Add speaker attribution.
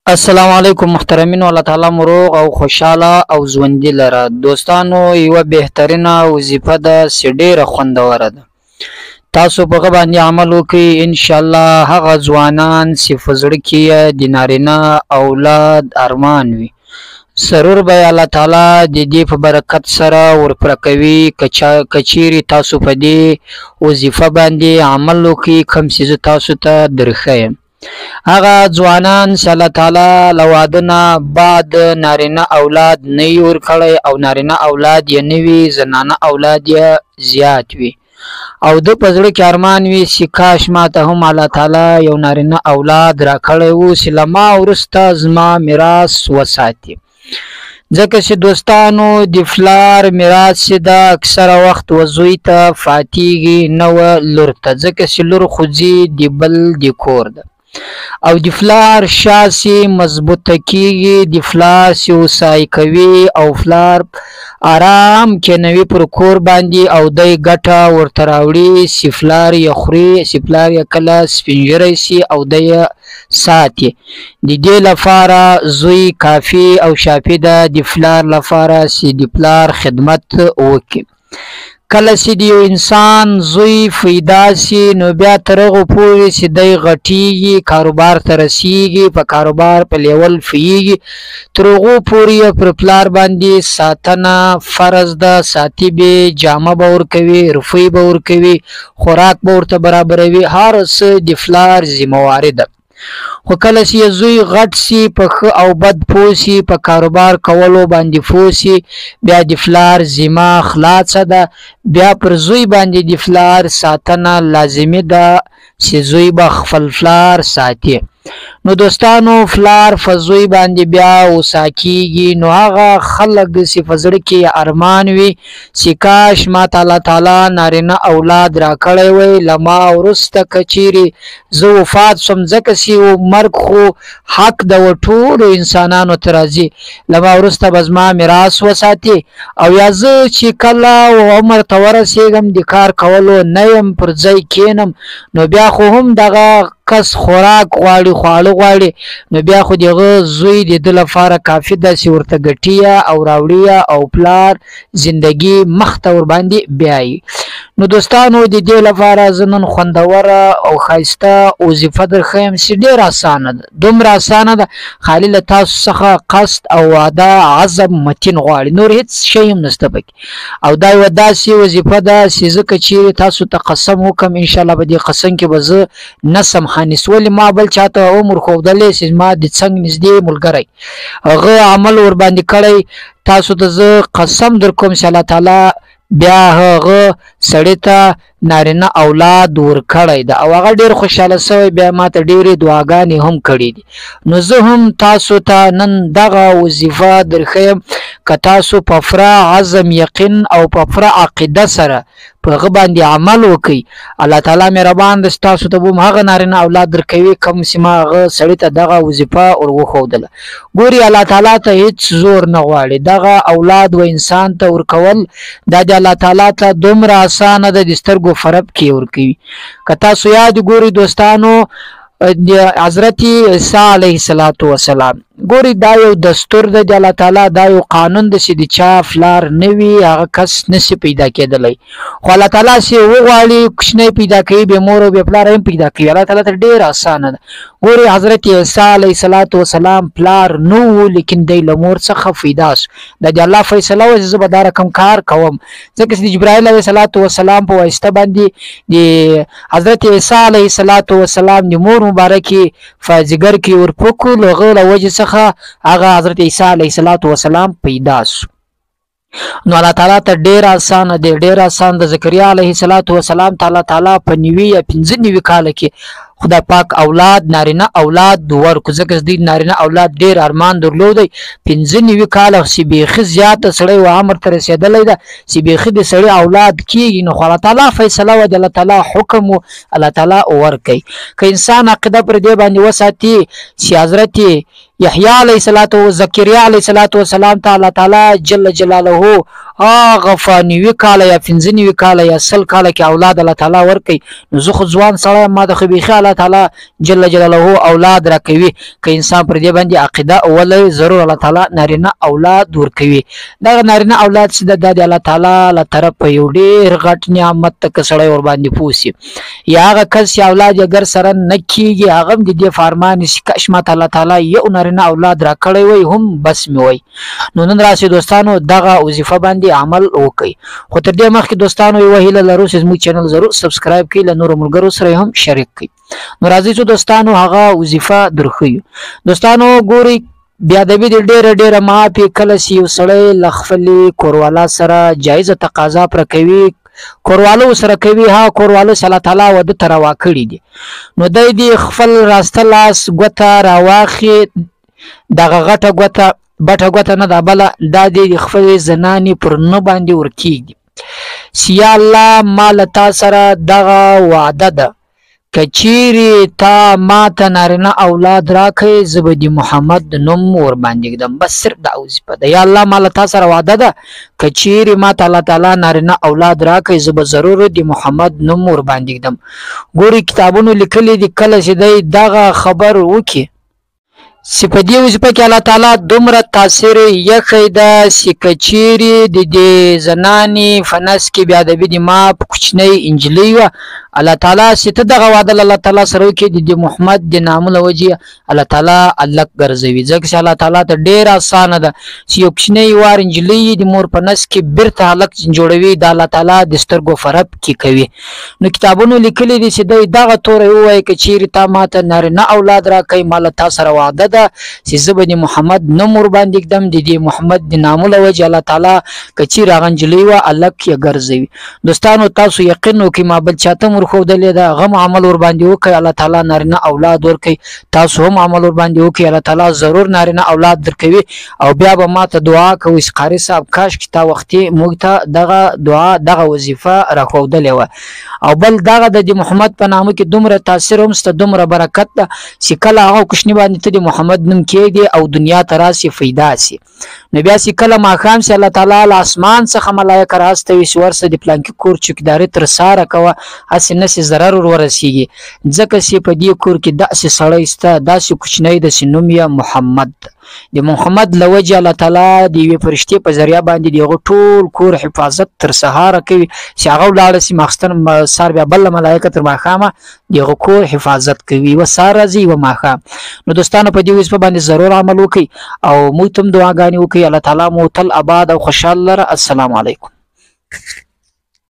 Speaker 1: السلام علیکم محترمین، الله تعالی مروغ او خوشاله او ژوندي لره. دوستانو، یو بهترینه وظیفه ده چې ډیره خوندوره ده. تاسو په هغه باندې عمل وکړئ، ان شاء الله هغه ځوانان چې په زړه کې د نارینه اولاد ارمان وي، سرور به الله تعالی د دې په برکت سره ورپوره کوي. که چیرې تاسو په دې وظیفه باندې عمل وکړئ، کوم چې زه تاسو ته درښیم. هغه ځوانان چې الله تعالی له واده نه بعد نارینه اولاد نه یې ورکړی او نارینه اولاد یې نه وي، زنانه اولاد یې زیات وي او د په زړه کې ارمان وي چې کاش ماته هم الله تعالی یو نارینه اولاد راکړی و چې له ما وروسته زما میراث وساتي. ځکه چې دوستانو، د پلار میراث چې ده اکثره وخت و زوی ته فاتېږي، نه و لور ته، ځکه چې لور خو ځي د بل د کور ده او د پلار شاسې مضبوطه کیږي، د پلار چې هوسایي کوي او پلار آرام کینوي پر کور باندې او دی ګټه ورته راوړي چې پلار یې خوري، چې پلار یې کله سپینږیری شي او دی یې ساتي. د دې لپاره زوی کافي او شافي ده د پلار لپاره چې د پلار خدمت وکړي. کله چې د یو انسان زوی پیدا سي، نو بیا تر هغو پورې چې دی غټیږي، کاروبار ته رسیږي، په کاروبار په لیول پیږي، تر هغو پورې پر پلار باندې ساتنه فرض ده. ساتي به، جامه به ورکوي، روپۍ به ورکوي، خوراک به ورته برابروي، هر څه د پلار ذمهواري ده. خو کله چې زوی غټ سي، په ښه او بد پوه سي، په کاروبار کولو باندې پوه سي، بیا د پلار ذمه خلاصه ده، بیا پر زوی باندې د پلار ساتنه لازمي ده چې زوی به خپل پلار ساتي. نو دوستانو، پلار په زوی باندې بیا هوسا کیږي، نو هغه خلک چې په زړه کې ارمان وي چې کاش ماته الله تعالی نارینه اولاد راکړی وی، له ما وروسته که چیرې زه وفات شم، ځکه چې مرګ خو حق د ټولو انسانانو ته راځي، له ما وروسته به زما میراث وساتي. او یا زه چې کله عمر ته ورسېږم، د کار کولو نه یم، پر ځای کینم، نو بیا خو هم دغه کس خوراک غواړي، خواړه غواړي، نو بیا خو دغه زوی د ده لپاره کافي ده چې ورته ګټي او راوړي او پلار زندګي مخته ورباندې بیایي. نو دوستانو، د دې لپاره زه نن خوندوره او ښایسته وظیفه درښیم چې ډېره اسانه ده، دومره اسانه ده، خالي له تاسو څخه قصد او واده عزم متین غواړي، نور هېڅ شی هم نشته پکې. او دا یوه داسې وظیفه ده چې زه که چیرې تاسو ته قسم وکړم، انشاءالله په دې قسم کې به زه نسم خانیس. ولې ما بل چاته عمر ښودلی چې زما د څنګ نږدې ملګری هغه عمل ورباندې کړی، تاسو ته زه قسم در کوم چې الله تعالی بیا هغه سړي ته نارینه اولاد ورکړی ده او هغه ډېر خوشحاله شوی، بیا ماته ډېرې دعاګانې هم کړي دي. نو زه هم تاسو ته نن دغه وظیفه درښیم. که تاسو په پوره عزم، یقین او په پوره عقیده سره په هغه باندې عمل وکړئ، الله تعالی مهربان ده، تاسو ته به هم هغه نارینه اولاد درکوي کوم چې ما هغه سړي ته دغه وظیفه ور وښودله. ګوري، الله تعالی ته هېڅ زور نه غواړي، دغه اولاد و انسان ته ورکول دا د الله تعالی ته دومره اسانه ده، د سترګو فرب کې ورکوي. که تاسو یاد ګورئ دوستانو، حضرت عیسی علیه السلام، ګوري دا یو دستور ده د الله تعالی، دا یو قانون ده چې د چا پلار نه وي هغه کس نشي پیدا کېدلی. خو الله تعالی چې وغواړي کوچنی پیدا کوي، بې مور او بې پلار هم پیدا کوي. الله تعالی ته ډېره اسانه ده. ګوري، حضرت عیسی علیه السلام پلار نه و، لیکن دی له مور څخه پیدا شو. دا د الله فیصله وه چې زه به دا رقم کار کوم، ځکه چې د جبرائیل علیه السلام په واسطه باندې د حضرت عیسی علیه السلام د مور مبارکې په ځګر کې ورپکو، له هغه له وجې څخه هغه حضرت عیسی علیه السلام پیدا شو. نو الله تعالی ته ډېر اسانه دی، ډېر اسان د زکریا علیه السلام ته الله تعالی په 90 یا 95 کاله کې خدای پاک اولاد، نارینه اولاد ورکړو، ځکه چې دوی نارینه اولاد ډېر ارمان درلودی. 95 کاله چې بیخي زیاته سړی و عمر ته رسېدلی ده چې بیخي د سړي اولاد کېږي، نو خو الله تعالی فیصله وه، د الله تعالی حکم و، الله تعالی ورکوي. که انسان عقیده پر دې باندې وساتي چې حضرت یحیی علیه زکریا علیه السلام ته الله تعالی جل جلاله هغه فانوي کاله یا 95 کاله یا 100 کاله کې اولاد الله تعالی ورکي نو زه خو ځوان سړی ما د خو بیخي الله تعالی جل جلاله اولاد راکوي که انسان پر دې باندې عقیده ولري ضرور الله تعالی نارینه اولاد ورکوي دا نارینه اولاد چې د الله تعالی له طرفه یو ډېر غټ نعمت ته سړی ور باندې پوسي یا هغه کس اولاد اگر سره نه کیږي هغه د دې فرمان شي کاش ماته الله تعالی یو نارینه اولاد راکړی وي هم بس مې وي نو نن راشي دوستانو دغه وظیفه باندې عمل وکړئ خو تر دې مخکې دوستانو یو هیله لرو چې زموږ چینل ضرور سبسکرایب کړئ له نورو ملګرو سره هم شریک کړئ نو راځئ چې دوستانو هغه وظیفه درښیو دوستانو ګورئ بیا د دې ډېره معافي کله چې یو سړی له خپلې کوروالا سره جایزه تقاضا پر کوي کوروالو سره کوي ها کوروالو الله تعالی ود تر واکړي دي نو دای خپل راسته لاس ګوته راواخي دغه غټه ګوته بټه ګوته نه دا بل د دې خپل زنانی پر نه باندې ورکیږي سیا الله مال تا سره دغه وعده ده کچيري تا ما ته نارینه اولاد راکې زبدي محمد نوم ور باندې کدم بس صرف د وظیفه ده یا الله مال تا سره وعده ده کچيري ما ته الله تعالی نارینه اولاد راکې زب ضرور دي محمد نوم ور باندې کدم ګوري کتابونو لیکلي دي کله چې دغه خبر وکي سپدی وظیفه کې الله تعالی دومره تاثیر یخی ده سکچيري د زنانی فنس کې بیا د ما کوچنی انجلی و الله تعالی ست دغه وعده الله تعالی سره کې د محمد د نام له وجه الله تعالی الله ګرځوي ځکه چې الله تعالی ته ډیر آسان ده چې یو کوچنی وار انجلی د مور پنس کې بیرته حلق جوړوي د الله تعالی د سترګو فرب کې کوي نو کتابونو لیکلي دي چې دغه تور وای کې چیرې تا ماته نارینه اولاد را کوي مال تا سره وعده ده چې زبد محمد نمر باندې کدم د محمد د نام له وجه الله تعالی کچې راغنجلی و الله کې ګرځوي دوستانو تاسو یقین وکړئ ما بل چاته خو دلې دا غم عمل ور باندې وکي الله تعالی نارینه اولاد ورکي تاسو هم عمل ور باندې وکي الله تعالی ضرور نارینه اولاد درکوي او بیا به ماته دعا کوي قاری صاحب کاش کی تا وختي موږ ته دغه دعا دغه وظیفه راخودلې و او بل دغه د محمد په نامه کې دومره تاثیر هم ست دومره برکت ده چې کله هغه کوشنی باندې ته محمد نوم کېږي او دنیا ته راسي فایده سي نو بیا چې کله ماخام سي الله تعالی له اسمان څخه ملائکه راسته وي ورسه د پلان کې کور چکداري تر ساره کوه اس نس ضرر ورسیږي ځکه چې په دې کور کې داسې سړی سته داسې کوچنی د سنومیا محمد د محمد لوجه الله تعالی دی فرشتي په ذریعہ باندې دی ټول کور حفاظت تر سهار کوي چې هغه لاړ سي مخستن سار بیا بل ملائکه تر ماخامه دی کور حفاظت کوي و سار زی و ماخام نو دوستانو په دې وسپه باندې ضرور عمل وکي او موږ تم دعاګانې وکي الله تعالی مو تل آباد او خوشاله السلام علیکم